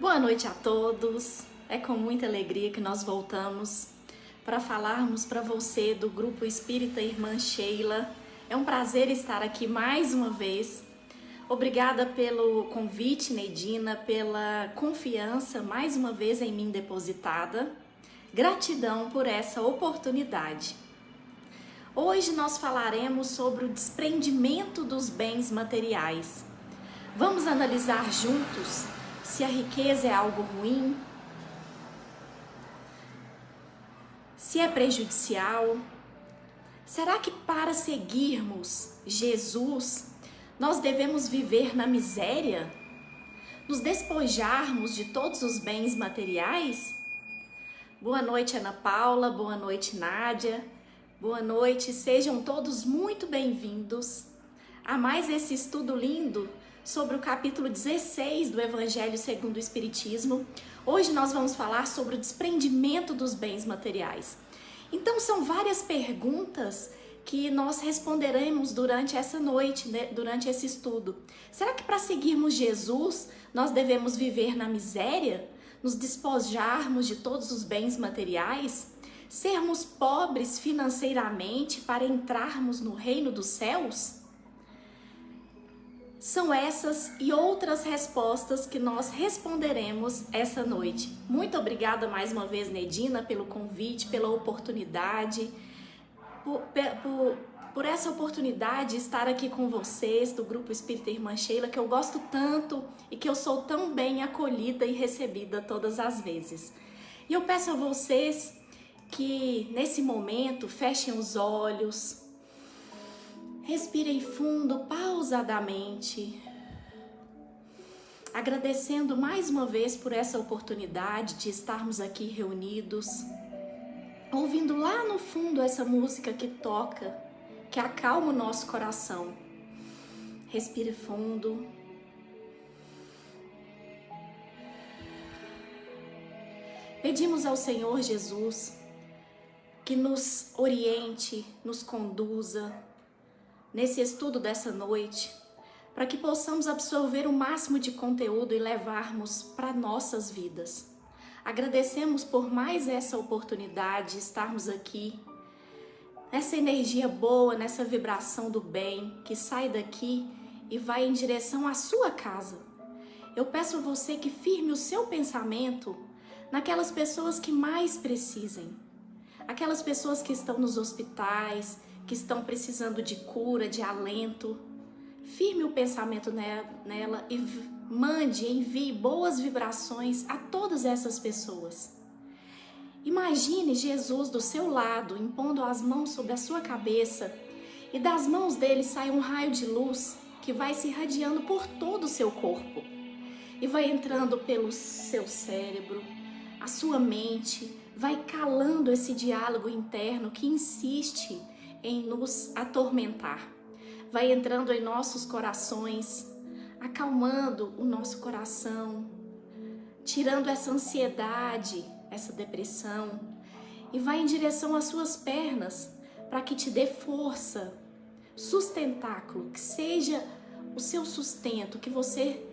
Boa noite a todos. É com muita alegria que nós voltamos para falarmos para você do Grupo Espírita Irmã Sheila. É um prazer estar aqui mais uma vez. Obrigada pelo convite, Neidina, pela confiança mais uma vez em mim depositada. Gratidão por essa oportunidade. Hoje nós falaremos sobre o desprendimento dos bens materiais. Vamos analisar juntos se a riqueza é algo ruim, se é prejudicial. Será que para seguirmos Jesus, nós devemos viver na miséria? Nos despojarmos de todos os bens materiais? Boa noite, Ana Paula, boa noite, Nádia, boa noite, sejam todos muito bem-vindos a mais esse estudo lindo sobre o capítulo 16 do Evangelho segundo o Espiritismo. Hoje nós vamos falar sobre o desprendimento dos bens materiais. Então são várias perguntas que nós responderemos durante essa noite, né, durante esse estudo. Será que para seguirmos Jesus nós devemos viver na miséria? Nos despojarmos de todos os bens materiais? Sermos pobres financeiramente para entrarmos no reino dos céus? São essas e outras respostas que nós responderemos essa noite. Muito obrigada mais uma vez, Neidina, pelo convite, pela oportunidade, por essa oportunidade de estar aqui com vocês do Grupo Espírita Irmã Sheila, que eu gosto tanto e que eu sou tão bem acolhida e recebida todas as vezes. E eu peço a vocês que nesse momento fechem os olhos, respirem fundo, pausadamente, agradecendo mais uma vez por essa oportunidade de estarmos aqui reunidos, ouvindo lá no fundo essa música que toca, que acalma o nosso coração. Respire fundo. Pedimos ao Senhor Jesus que nos oriente, nos conduza nesse estudo dessa noite, para que possamos absorver o máximo de conteúdo e levarmos para nossas vidas. Agradecemos por mais essa oportunidade de estarmos aqui, nessa energia boa, nessa vibração do bem, que sai daqui e vai em direção à sua casa. Eu peço a você que firme o seu pensamento naquelas pessoas que mais precisem, aquelas pessoas que estão nos hospitais, que estão precisando de cura, de alento. Firme o pensamento nela e envie boas vibrações a todas essas pessoas. Imagine Jesus do seu lado, impondo as mãos sobre a sua cabeça, e das mãos dele sai um raio de luz que vai se irradiando por todo o seu corpo e vai entrando pelo seu cérebro, a sua mente, vai calando esse diálogo interno que insiste em nos atormentar. Vai entrando em nossos corações, acalmando o nosso coração, tirando essa ansiedade, essa depressão, e vai em direção às suas pernas para que te dê força, sustentáculo, que seja o seu sustento, que você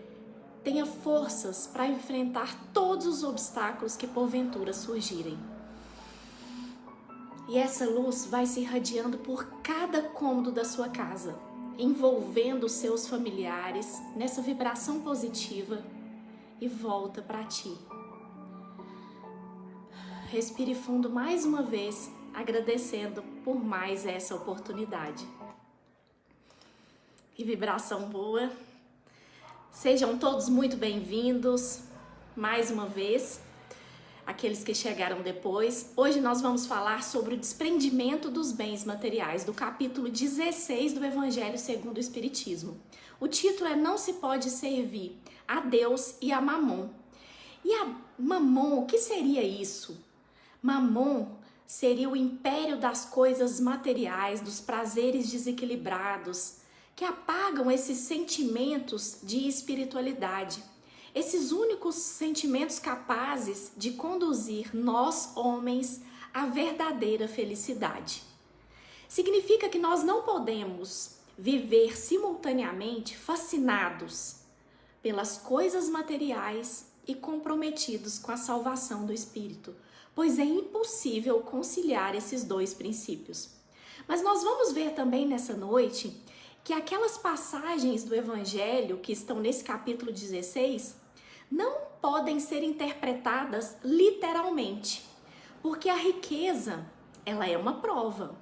tenha forças para enfrentar todos os obstáculos que porventura surgirem. E essa luz vai se irradiando por cada cômodo da sua casa, envolvendo os seus familiares nessa vibração positiva e volta para ti. Respire fundo mais uma vez, agradecendo por mais essa oportunidade. Que vibração boa! Sejam todos muito bem-vindos mais uma vez. Aqueles que chegaram depois. Hoje nós vamos falar sobre o desprendimento dos bens materiais, do capítulo 16 do Evangelho segundo o Espiritismo. O título é Não se pode servir a Deus e a Mamon. E a Mamon, o que seria isso? Mamon seria o império das coisas materiais, dos prazeres desequilibrados, que apagam esses sentimentos de espiritualidade. Esses únicos sentimentos capazes de conduzir nós, homens, à verdadeira felicidade. Significa que nós não podemos viver simultaneamente fascinados pelas coisas materiais e comprometidos com a salvação do espírito, pois é impossível conciliar esses dois princípios. Mas nós vamos ver também nessa noite que aquelas passagens do Evangelho que estão nesse capítulo 16 não podem ser interpretadas literalmente, porque a riqueza, ela é uma prova,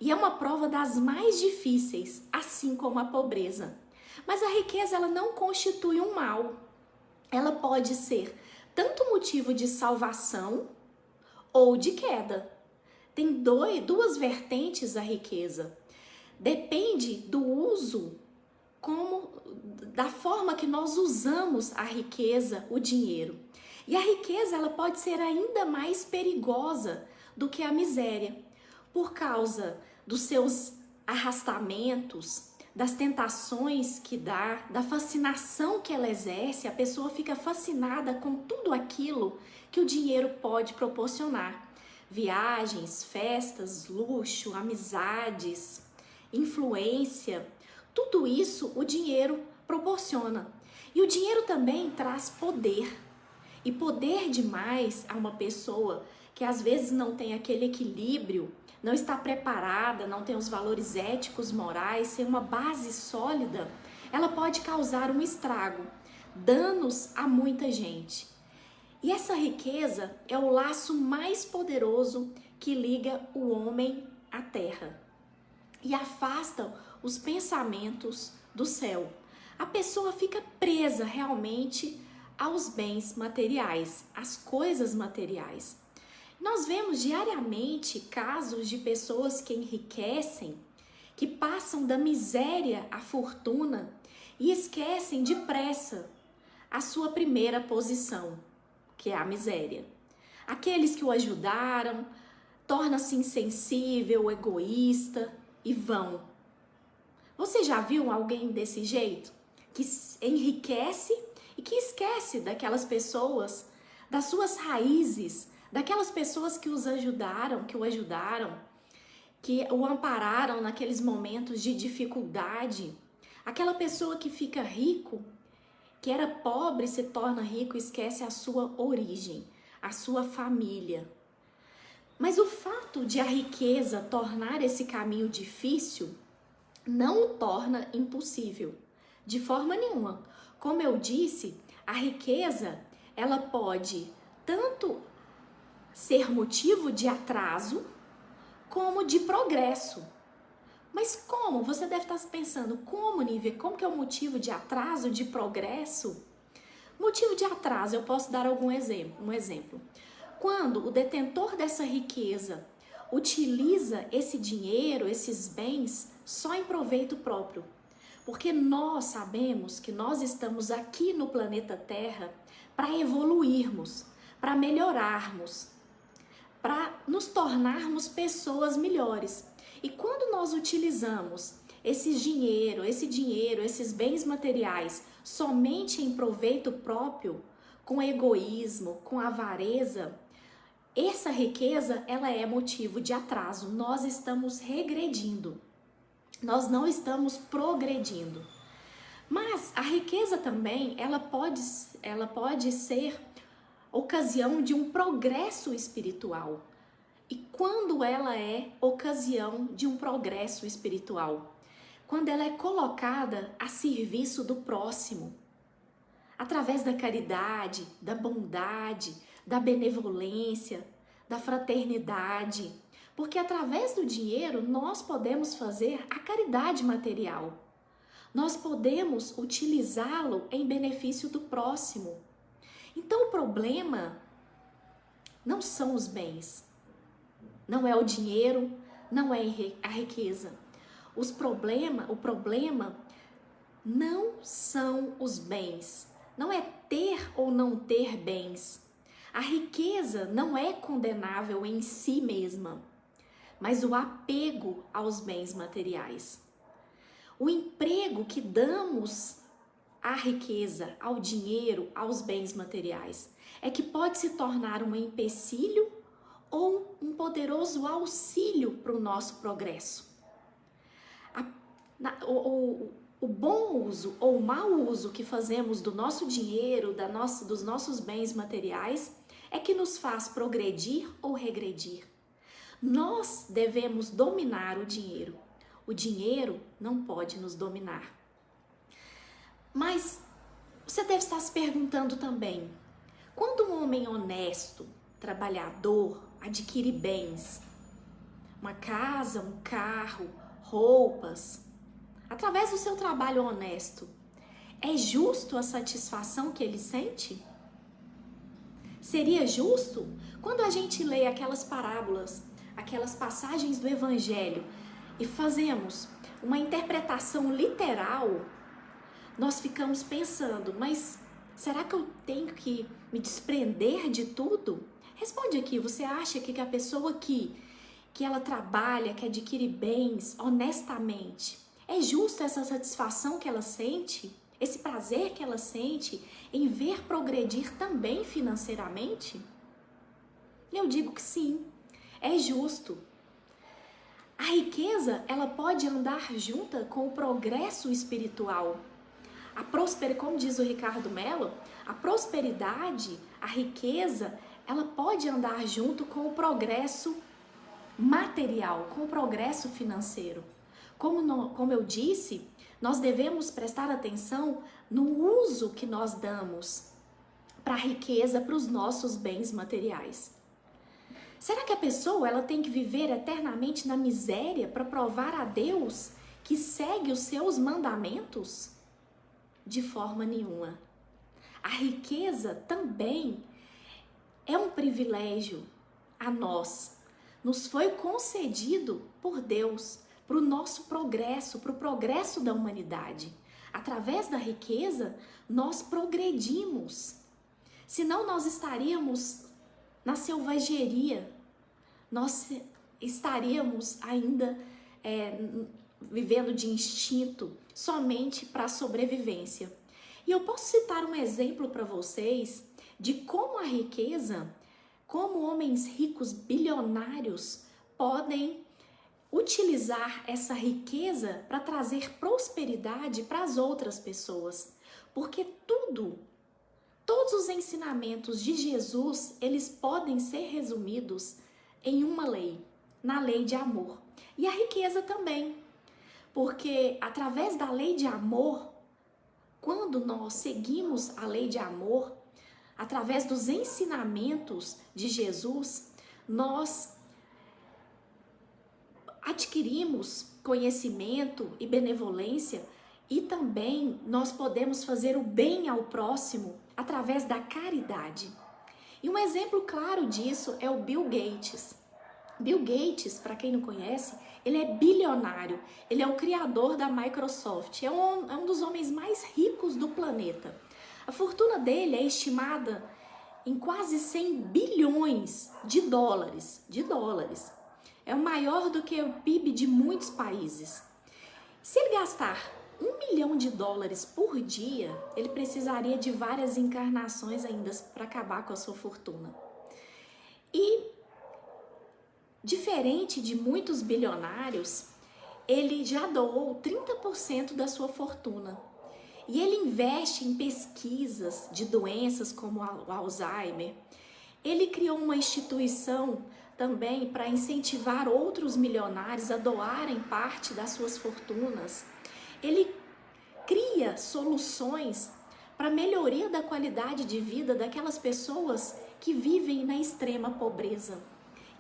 e é uma prova das mais difíceis, assim como a pobreza. Mas a riqueza, ela não constitui um mal. Ela pode ser tanto motivo de salvação ou de queda. Tem duas vertentes a riqueza. Depende do uso, da forma que nós usamos a riqueza, o dinheiro. E a riqueza, ela pode ser ainda mais perigosa do que a miséria, por causa dos seus arrastamentos, das tentações que dá, da fascinação que ela exerce. A pessoa fica fascinada com tudo aquilo que o dinheiro pode proporcionar. Viagens, festas, luxo, amizades, influência, tudo isso o dinheiro proporciona. E o dinheiro também traz poder. E poder demais a uma pessoa que às vezes não tem aquele equilíbrio, não está preparada, não tem os valores éticos, morais, sem uma base sólida, ela pode causar um estrago, danos a muita gente. E essa riqueza é o laço mais poderoso que liga o homem à terra e afasta os pensamentos do céu. A pessoa fica presa realmente aos bens materiais, às coisas materiais. Nós vemos diariamente casos de pessoas que enriquecem, que passam da miséria à fortuna e esquecem depressa a sua primeira posição, que é a miséria. Aqueles que o ajudaram tornam-se insensível, egoísta e vão. Você já viu alguém desse jeito? Que enriquece e que esquece daquelas pessoas, das suas raízes, daquelas pessoas que o ajudaram, que o ampararam naqueles momentos de dificuldade. Aquela pessoa que fica rico, que era pobre, se torna rico e esquece a sua origem, a sua família. Mas o fato de a riqueza tornar esse caminho difícil não o torna impossível, de forma nenhuma. Como eu disse, a riqueza, ela pode tanto ser motivo de atraso como de progresso. Mas como? Você deve estar pensando, como, Nívia? Como que é o motivo de atraso, de progresso? Motivo de atraso, eu posso dar um exemplo. Quando o detentor dessa riqueza utiliza esse dinheiro, esses bens, só em proveito próprio. Porque nós sabemos que nós estamos aqui no planeta Terra para evoluirmos, para melhorarmos, para nos tornarmos pessoas melhores. E quando nós utilizamos esse dinheiro, esses bens materiais somente em proveito próprio, com egoísmo, com avareza, essa riqueza, ela é motivo de atraso. Nós estamos regredindo. Nós não estamos progredindo. Mas a riqueza também, ela pode ser ocasião de um progresso espiritual. E quando ela é ocasião de um progresso espiritual? Quando ela é colocada a serviço do próximo, através da caridade, da bondade, da benevolência, da fraternidade. Porque através do dinheiro nós podemos fazer a caridade material. Nós podemos utilizá-lo em benefício do próximo. Então o problema não são os bens, não é o dinheiro, não é a riqueza. O problema não são os bens, não é ter ou não ter bens. A riqueza não é condenável em si mesma, mas o apego aos bens materiais. O emprego que damos à riqueza, ao dinheiro, aos bens materiais, é que pode se tornar um empecilho ou um poderoso auxílio para o nosso progresso. o bom uso ou o mau uso que fazemos do nosso dinheiro, dos nossos bens materiais, é que nos faz progredir ou regredir. Nós devemos dominar o dinheiro. O dinheiro não pode nos dominar. Mas você deve estar se perguntando também, quando um homem honesto, trabalhador, adquire bens, uma casa, um carro, roupas, através do seu trabalho honesto, é justo a satisfação que ele sente? Seria justo? Quando a gente lê aquelas parábolas, aquelas passagens do Evangelho e fazemos uma interpretação literal, nós ficamos pensando, mas será que eu tenho que me desprender de tudo? Responde aqui, você acha que a pessoa que ela trabalha, que adquire bens honestamente, é justo essa satisfação que ela sente? Esse prazer que ela sente em ver progredir também financeiramente? Eu digo que sim, é justo. A riqueza, ela pode andar junta com o progresso espiritual. Como diz o Ricardo Mello, a prosperidade, a riqueza, ela pode andar junto com o progresso material, com o progresso financeiro. Como eu disse, nós devemos prestar atenção no uso que nós damos para a riqueza, para os nossos bens materiais. Será que a pessoa ela tem que viver eternamente na miséria para provar a Deus que segue os seus mandamentos? De forma nenhuma. A riqueza também é um privilégio a nós. Nos foi concedido por Deus para o nosso progresso, para o progresso da humanidade. Através da riqueza, nós progredimos. Senão nós estaríamos na selvageria, nós estaríamos ainda vivendo de instinto, somente para a sobrevivência. E eu posso citar um exemplo para vocês de como a riqueza, como homens ricos, bilionários, podem utilizar essa riqueza para trazer prosperidade para as outras pessoas. Porque todos os ensinamentos de Jesus, eles podem ser resumidos em uma lei, na lei de amor. E a riqueza também, porque através da lei de amor, quando nós seguimos a lei de amor, através dos ensinamentos de Jesus, nós adquirimos conhecimento e benevolência e também nós podemos fazer o bem ao próximo através da caridade. E um exemplo claro disso é o Bill Gates. Bill Gates, para quem não conhece, ele é bilionário, ele é o criador da Microsoft, é um dos homens mais ricos do planeta. A fortuna dele é estimada em quase 100 bilhões de dólares. É maior do que o PIB de muitos países. Se ele gastar $1 milhão por dia, ele precisaria de várias encarnações ainda para acabar com a sua fortuna. E, diferente de muitos bilionários, ele já doou 30% da sua fortuna. E ele investe em pesquisas de doenças como o Alzheimer. Ele criou uma instituição também para incentivar outros milionários a doarem parte das suas fortunas. Ele cria soluções para a melhoria da qualidade de vida daquelas pessoas que vivem na extrema pobreza.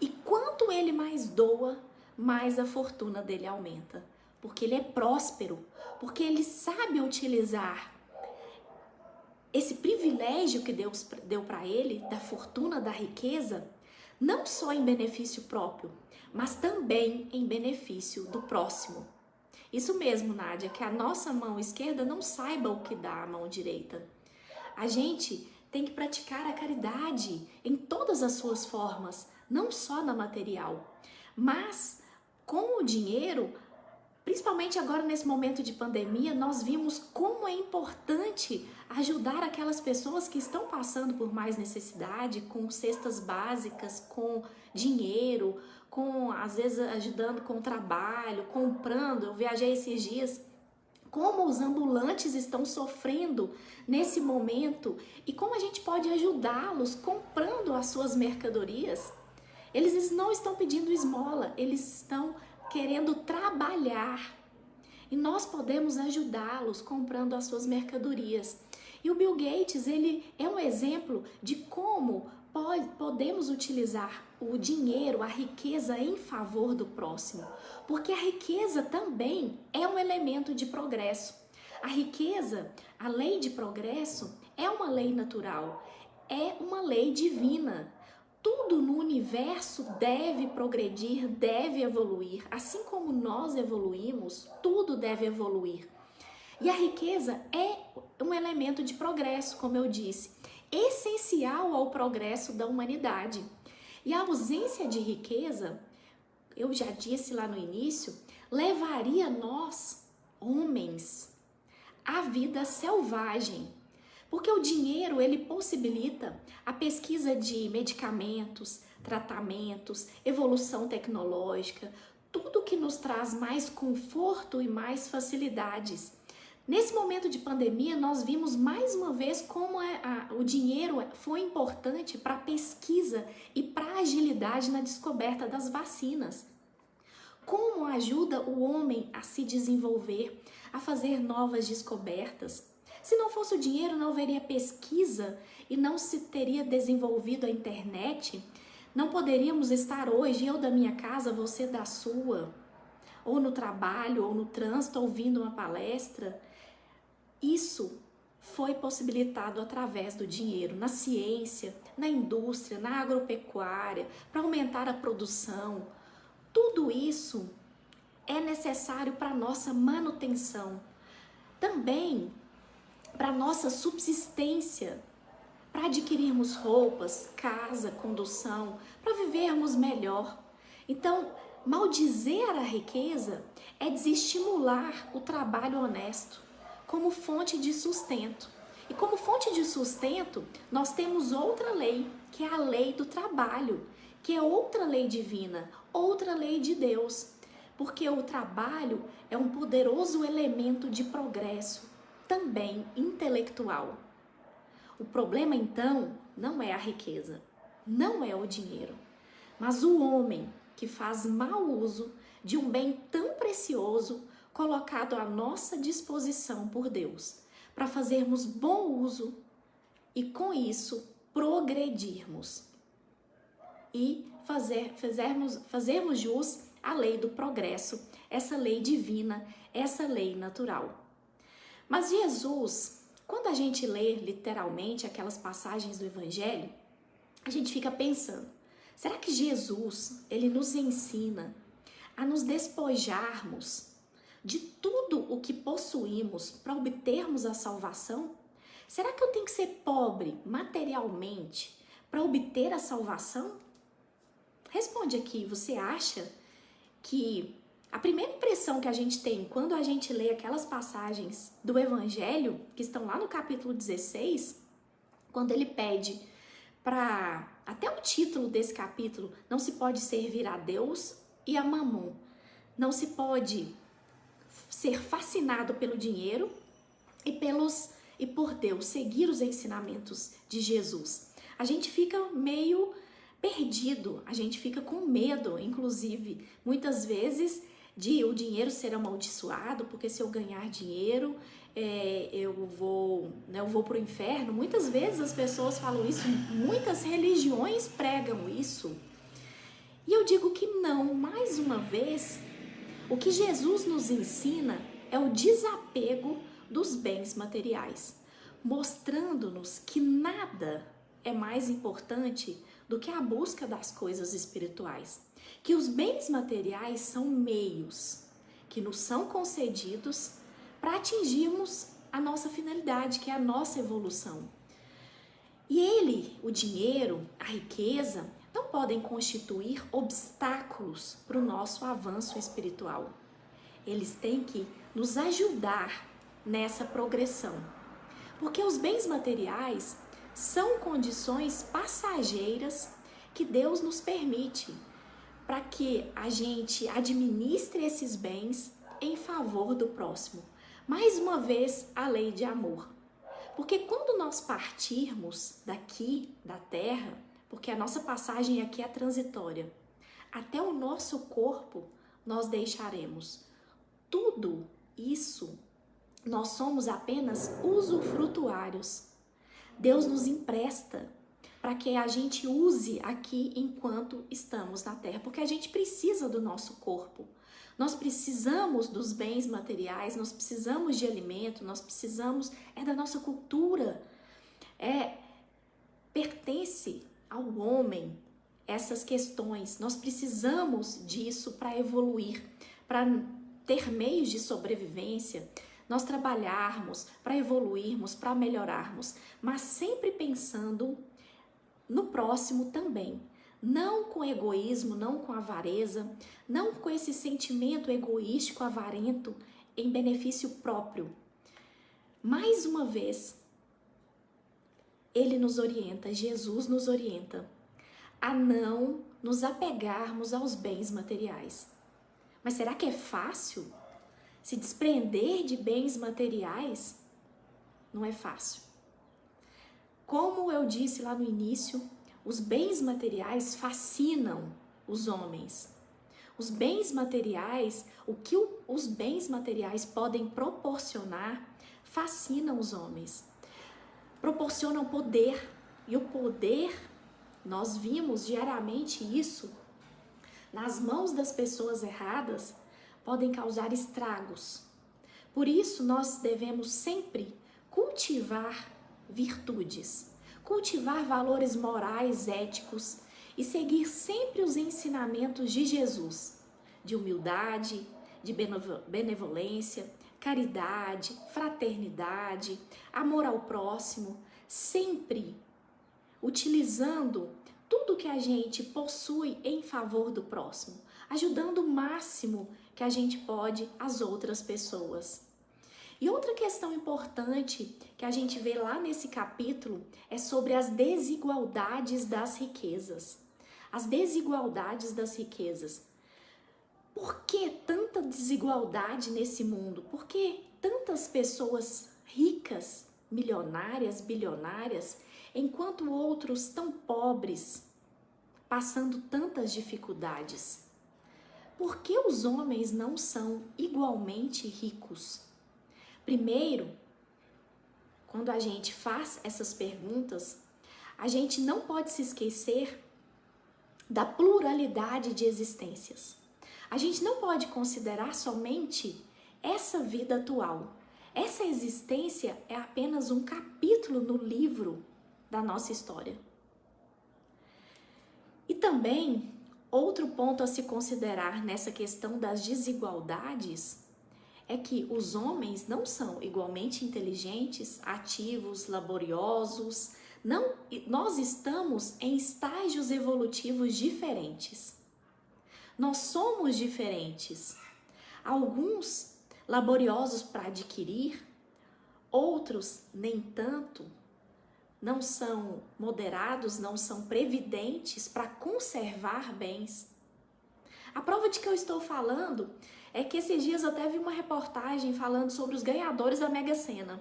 E quanto ele mais doa, mais a fortuna dele aumenta. Porque ele é próspero, porque ele sabe utilizar esse privilégio que Deus deu para ele, da fortuna, da riqueza, não só em benefício próprio, mas também em benefício do próximo. Isso mesmo, Nádia, que a nossa mão esquerda não saiba o que dá a mão direita. A gente tem que praticar a caridade em todas as suas formas, não só na material, mas com o dinheiro. Principalmente agora nesse momento de pandemia, nós vimos como é importante ajudar aquelas pessoas que estão passando por mais necessidade, com cestas básicas, com dinheiro, às vezes ajudando com trabalho, comprando. Eu viajei esses dias, como os ambulantes estão sofrendo nesse momento e como a gente pode ajudá-los comprando as suas mercadorias. Eles não estão pedindo esmola, eles estão querendo trabalhar. E nós podemos ajudá-los comprando as suas mercadorias. E o Bill Gates, ele é um exemplo de como podemos utilizar o dinheiro, a riqueza em favor do próximo. Porque a riqueza também é um elemento de progresso. A riqueza, a lei de progresso, é uma lei natural, é uma lei divina. Tudo no universo deve progredir, deve evoluir. Assim como nós evoluímos, tudo deve evoluir. E a riqueza é um elemento de progresso, como eu disse, essencial ao progresso da humanidade. E a ausência de riqueza, eu já disse lá no início, levaria nós, homens, à vida selvagem. Porque o dinheiro, ele possibilita a pesquisa de medicamentos, tratamentos, evolução tecnológica, tudo que nos traz mais conforto e mais facilidades. Nesse momento de pandemia, nós vimos mais uma vez como o dinheiro foi importante para a pesquisa e para a agilidade na descoberta das vacinas. Como ajuda o homem a se desenvolver, a fazer novas descobertas. Se não fosse o dinheiro, não haveria pesquisa e não se teria desenvolvido a internet. Não poderíamos estar hoje, eu da minha casa, você da sua, ou no trabalho, ou no trânsito, ouvindo uma palestra. Isso foi possibilitado através do dinheiro, na ciência, na indústria, na agropecuária, para aumentar a produção. Tudo isso é necessário para a nossa manutenção. Também para a nossa subsistência, para adquirirmos roupas, casa, condução, para vivermos melhor. Então, maldizer a riqueza é desestimular o trabalho honesto como fonte de sustento. E como fonte de sustento, nós temos outra lei, que é a lei do trabalho, que é outra lei divina, outra lei de Deus. Porque o trabalho é um poderoso elemento de progresso, também intelectual. O problema, então, não é a riqueza, não é o dinheiro, mas o homem que faz mau uso de um bem tão precioso colocado à nossa disposição por Deus, para fazermos bom uso e, com isso, progredirmos e fazermos jus à lei do progresso, essa lei divina, essa lei natural. Mas Jesus, quando a gente lê literalmente aquelas passagens do Evangelho, a gente fica pensando, será que Jesus, ele nos ensina a nos despojarmos de tudo o que possuímos para obtermos a salvação? Será que eu tenho que ser pobre materialmente para obter a salvação? Responde aqui, você acha que a primeira impressão que a gente tem quando a gente lê aquelas passagens do Evangelho, que estão lá no capítulo 16, quando ele pede para, até o título desse capítulo, não se pode servir a Deus e a Mamon, não se pode ser fascinado pelo dinheiro e por Deus, seguir os ensinamentos de Jesus. A gente fica meio perdido, a gente fica com medo, inclusive, muitas vezes, de o dinheiro ser amaldiçoado, porque se eu ganhar dinheiro, eu vou para o inferno. Muitas vezes as pessoas falam isso, muitas religiões pregam isso. E eu digo que não, mais uma vez, o que Jesus nos ensina é o desapego dos bens materiais, mostrando-nos que nada é mais importante do que a busca das coisas espirituais. Que os bens materiais são meios que nos são concedidos para atingirmos a nossa finalidade, que é a nossa evolução. E o dinheiro, a riqueza, não podem constituir obstáculos para o nosso avanço espiritual. Eles têm que nos ajudar nessa progressão. Porque os bens materiais são condições passageiras que Deus nos permite para que a gente administre esses bens em favor do próximo, Mais uma vez, a lei de amor. Porque quando nós partirmos daqui, da terra, porque a nossa passagem aqui é transitória, até o nosso corpo nós deixaremos. Tudo isso, nós somos apenas usufrutuários. Deus nos empresta para que a gente use aqui enquanto estamos na terra, porque a gente precisa do nosso corpo. Nós precisamos dos bens materiais, nós precisamos de alimento, nós precisamos da nossa cultura. Pertence ao homem essas questões. Nós precisamos disso para evoluir, para ter meios de sobrevivência, nós trabalharmos, para evoluirmos, para melhorarmos, mas sempre pensando no próximo também. Não com egoísmo, não com avareza, não com esse sentimento egoístico, avarento, em benefício próprio. Mais uma vez, ele nos orienta, Jesus nos orienta a não nos apegarmos aos bens materiais. Mas será que é fácil se desprender de bens materiais? Não é fácil. Como eu disse lá no início, os bens materiais fascinam os homens. Os bens materiais, o que os bens materiais podem proporcionar, fascinam os homens. Proporcionam poder. E o poder, nós vimos diariamente isso, nas mãos das pessoas erradas, podem causar estragos. Por isso, nós devemos sempre cultivar virtudes, cultivar valores morais, éticos e seguir sempre os ensinamentos de Jesus, de humildade, de benevolência, caridade, fraternidade, amor ao próximo, sempre utilizando tudo que a gente possui em favor do próximo, ajudando o máximo que a gente pode as outras pessoas. E outra questão importante que a gente vê lá nesse capítulo é sobre as desigualdades das riquezas. As desigualdades das riquezas. Por que tanta desigualdade nesse mundo? Por que tantas pessoas ricas, milionárias, bilionárias, enquanto outros tão pobres, passando tantas dificuldades? Por que os homens não são igualmente ricos? Primeiro, quando a gente faz essas perguntas, a gente não pode se esquecer da pluralidade de existências. A gente não pode considerar somente essa vida atual. Essa existência é apenas um capítulo no livro da nossa história. E também, outro ponto a se considerar nessa questão das desigualdades é que os homens não são igualmente inteligentes, ativos, laboriosos. Não, nós estamos em estágios evolutivos diferentes. Nós somos diferentes. Alguns laboriosos para adquirir, outros nem tanto. Não são moderados, não são previdentes para conservar bens. A prova de que eu estou falando é que esses dias eu até vi uma reportagem falando sobre os ganhadores da Mega Sena.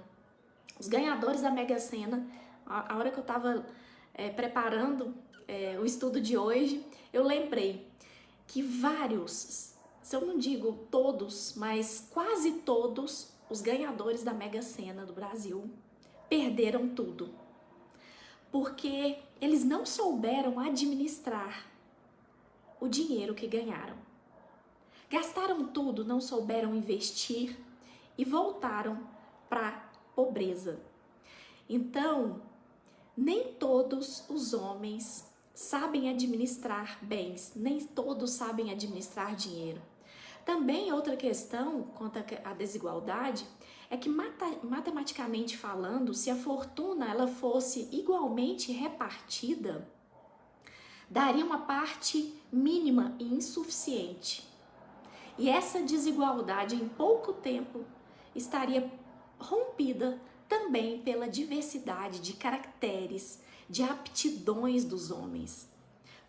Os ganhadores da Mega Sena, a hora que eu estava preparando o estudo de hoje, eu lembrei que vários, se eu não digo todos, mas quase todos os ganhadores da Mega Sena do Brasil perderam tudo. Porque eles não souberam administrar o dinheiro que ganharam. Gastaram tudo, não souberam investir e voltaram para a pobreza. Então, nem todos os homens sabem administrar bens, nem todos sabem administrar dinheiro. Também outra questão quanto à desigualdade é que matematicamente falando, se a fortuna ela fosse igualmente repartida, daria uma parte mínima e insuficiente. E essa desigualdade em pouco tempo estaria rompida também pela diversidade de caracteres, de aptidões dos homens.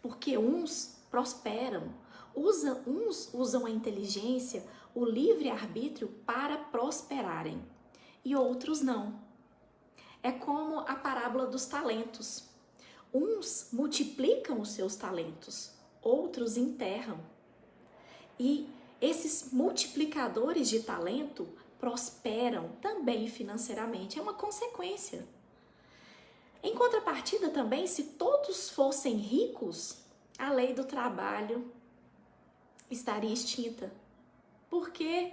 Porque uns prosperam, Uns usam a inteligência, o livre-arbítrio para prosperarem e outros não. É como a parábola dos talentos. Uns multiplicam os seus talentos, outros enterram. E esses multiplicadores de talento prosperam também financeiramente, é uma consequência. Em contrapartida também, se todos fossem ricos, a lei do trabalho estaria extinta, porque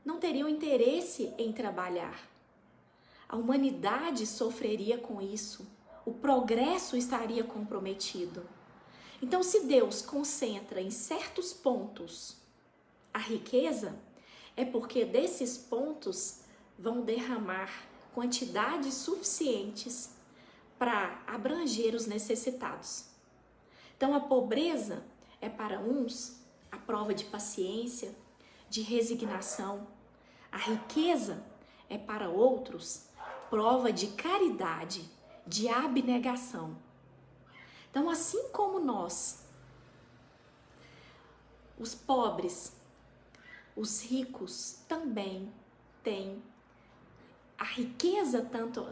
não teriam interesse em trabalhar. A humanidade sofreria com isso, o progresso estaria comprometido. Então, se Deus concentra em certos pontos a riqueza, é porque desses pontos vão derramar quantidades suficientes para abranger os necessitados. Então, a pobreza é para uns a prova de paciência, de resignação. A riqueza é para outros prova de caridade, de abnegação. Então, assim como nós, os pobres, os ricos também têm a riqueza,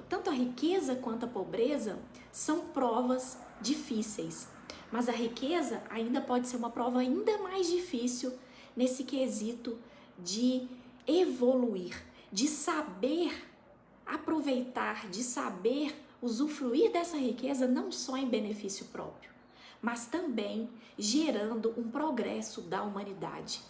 tanto a riqueza quanto a pobreza são provas difíceis. Mas a riqueza ainda pode ser uma prova ainda mais difícil nesse quesito de evoluir, de saber aproveitar, de saber usufruir dessa riqueza não só em benefício próprio, mas também gerando um progresso da humanidade.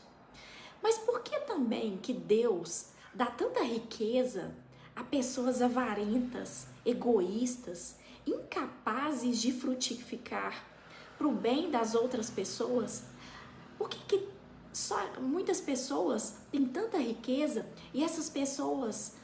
Mas por que também que Deus dá tanta riqueza a pessoas avarentas, egoístas, incapazes de frutificar para o bem das outras pessoas? Por que só muitas pessoas têm tanta riqueza e essas pessoas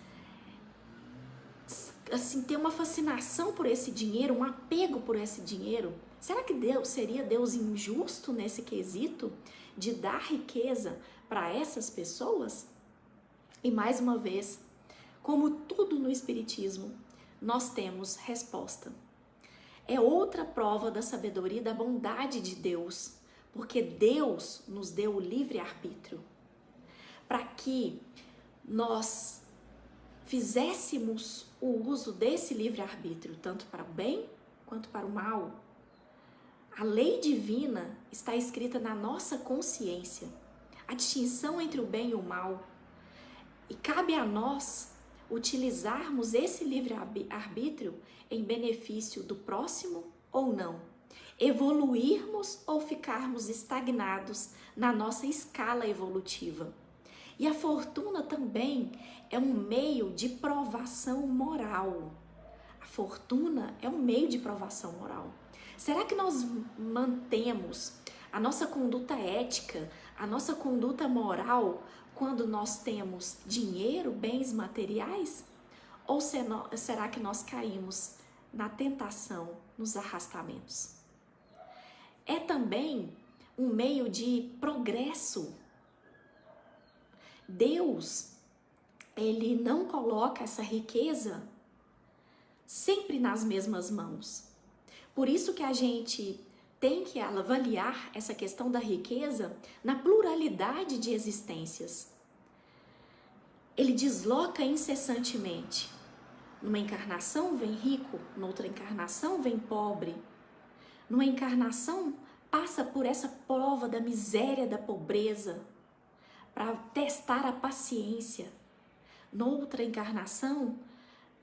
assim têm uma fascinação por esse dinheiro, um apego por esse dinheiro? Será que seria Deus injusto nesse quesito de dar riqueza para essas pessoas? E mais uma vez, como tudo no Espiritismo, nós temos resposta. É outra prova da sabedoria e da bondade de Deus, porque Deus nos deu o livre-arbítrio para que nós fizéssemos o uso desse livre-arbítrio, tanto para o bem quanto para o mal. A lei divina está escrita na nossa consciência, a distinção entre o bem e o mal. E cabe a nós utilizarmos esse livre-arbítrio em benefício do próximo ou não. Evoluirmos ou ficarmos estagnados na nossa escala evolutiva. E a fortuna também é um meio de provação moral. A fortuna é um meio de provação moral. Será que nós mantemos a nossa conduta ética, a nossa conduta moral quando nós temos dinheiro, bens materiais? Ou será que nós caímos na tentação, nos arrastamentos? É também um meio de progresso. Deus, Ele não coloca essa riqueza sempre nas mesmas mãos. Por isso que a gente tem que avaliar essa questão da riqueza na pluralidade de existências. Ele desloca incessantemente. Numa encarnação vem rico, noutra encarnação vem pobre. Numa encarnação passa por essa prova da miséria, da pobreza, para testar a paciência. Noutra encarnação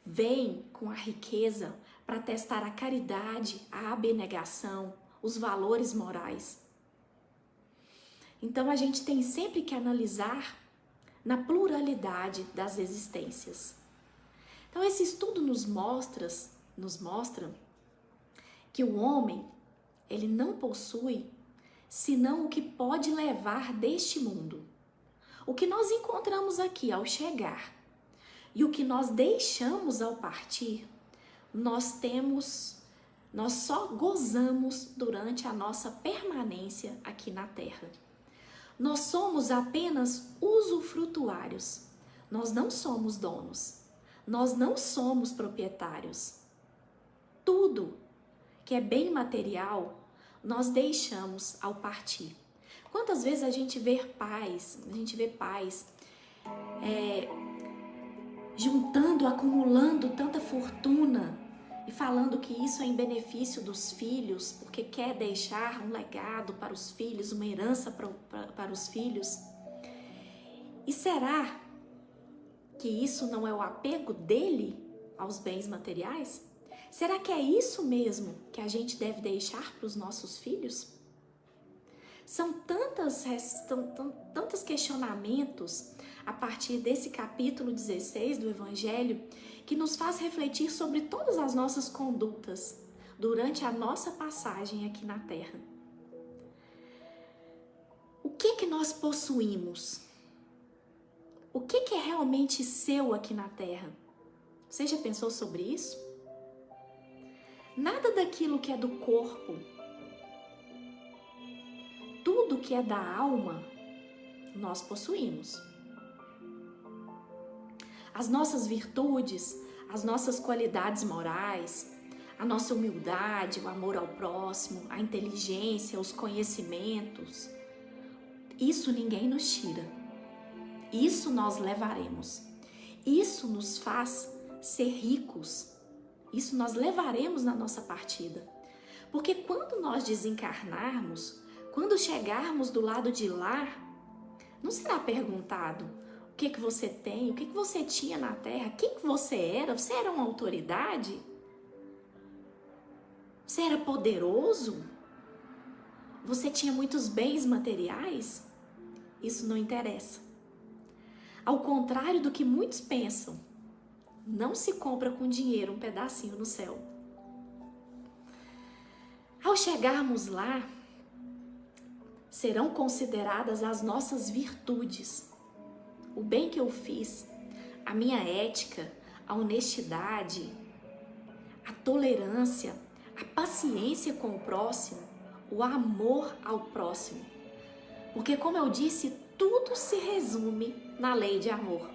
vem com a riqueza para testar a caridade, a abnegação, os valores morais. Então a gente tem sempre que analisar na pluralidade das existências. Então esse estudo nos mostra que o homem, ele não possui senão o que pode levar deste mundo. O que nós encontramos aqui ao chegar e o que nós deixamos ao partir, nós só gozamos durante a nossa permanência aqui na Terra. Nós somos apenas usufrutuários, nós não somos donos, nós não somos proprietários. Tudo que é bem material, nós deixamos ao partir. Quantas vezes a gente vê pais juntando, acumulando tanta fortuna e falando que isso é em benefício dos filhos, porque quer deixar um legado para os filhos, uma herança para os filhos. E será que isso não é o apego dele aos bens materiais? Será que é isso mesmo que a gente deve deixar para os nossos filhos? São tantos questionamentos a partir desse capítulo 16 do Evangelho que nos faz refletir sobre todas as nossas condutas durante a nossa passagem aqui na Terra. O que nós possuímos? O que é realmente seu aqui na Terra? Você já pensou sobre isso? Nada daquilo que é do corpo, tudo que é da alma, nós possuímos. As nossas virtudes, as nossas qualidades morais, a nossa humildade, o amor ao próximo, a inteligência, os conhecimentos, isso ninguém nos tira. Isso nós levaremos. Isso nos faz ser ricos. Isso nós levaremos na nossa partida. Porque quando nós desencarnarmos, quando chegarmos do lado de lá, não será perguntado o que você tem, o que você tinha na Terra, quem você era uma autoridade? Você era poderoso? Você tinha muitos bens materiais? Isso não interessa. Ao contrário do que muitos pensam, não se compra com dinheiro um pedacinho no céu. Ao chegarmos lá, serão consideradas as nossas virtudes, o bem que eu fiz, a minha ética, a honestidade, a tolerância, a paciência com o próximo, o amor ao próximo. Porque, como eu disse, tudo se resume na lei de amor.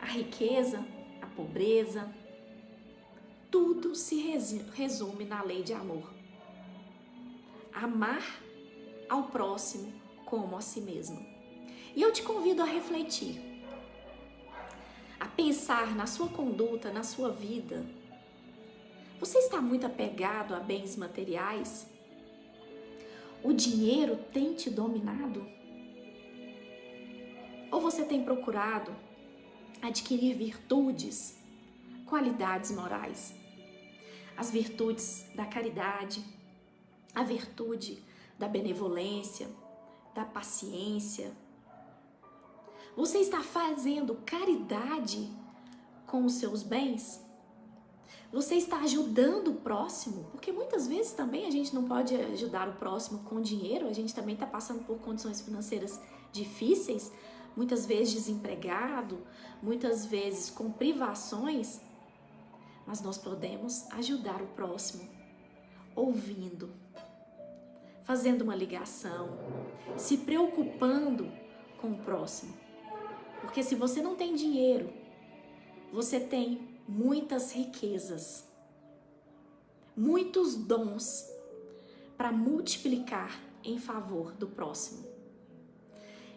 A riqueza, a pobreza, tudo se resume na lei de amor. Amar ao próximo como a si mesmo. E eu te convido a refletir, a pensar na sua conduta, na sua vida. Você está muito apegado a bens materiais? O dinheiro tem te dominado? Ou você tem procurado adquirir virtudes, qualidades morais? As virtudes da caridade, a virtude da benevolência, da paciência. Você está fazendo caridade com os seus bens? Você está ajudando o próximo? Porque muitas vezes também a gente não pode ajudar o próximo com dinheiro, a gente também está passando por condições financeiras difíceis, muitas vezes desempregado, muitas vezes com privações, mas nós podemos ajudar o próximo, ouvindo, fazendo uma ligação, se preocupando com o próximo. Porque se você não tem dinheiro, você tem muitas riquezas, muitos dons para multiplicar em favor do próximo.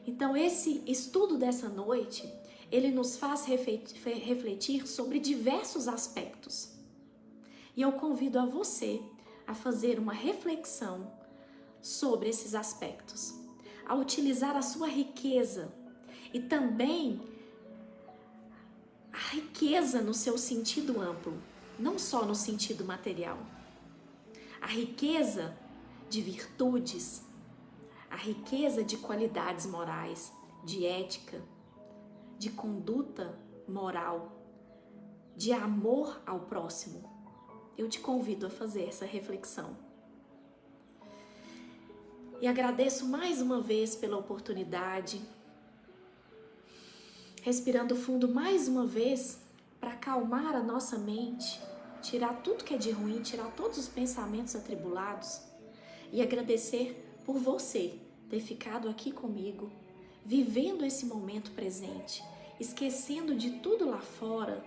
Então, esse estudo dessa noite, ele nos faz refletir sobre diversos aspectos. E eu convido a você a fazer uma reflexão sobre esses aspectos, a utilizar a sua riqueza e também a riqueza no seu sentido amplo, não só no sentido material. A riqueza de virtudes, a riqueza de qualidades morais, de ética, de conduta moral, de amor ao próximo. Eu te convido a fazer essa reflexão. E agradeço mais uma vez pela oportunidade, respirando fundo mais uma vez para acalmar a nossa mente, tirar tudo que é de ruim, tirar todos os pensamentos atribulados e agradecer por você ter ficado aqui comigo, vivendo esse momento presente, esquecendo de tudo lá fora,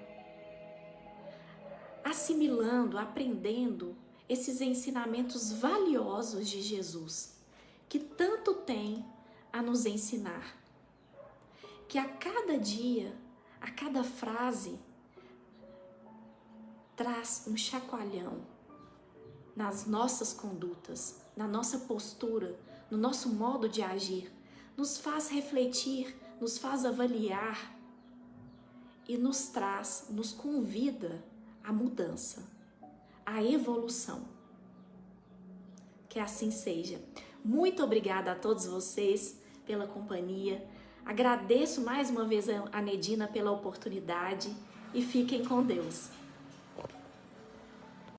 assimilando, aprendendo esses ensinamentos valiosos de Jesus, que tanto tem a nos ensinar. Que a cada dia, a cada frase, traz um chacoalhão nas nossas condutas, na nossa postura, no nosso modo de agir, nos faz refletir, nos faz avaliar e nos traz, nos convida à mudança, à evolução. Que assim seja. Muito obrigada a todos vocês pela companhia. Agradeço mais uma vez a Nedina pela oportunidade e fiquem com Deus.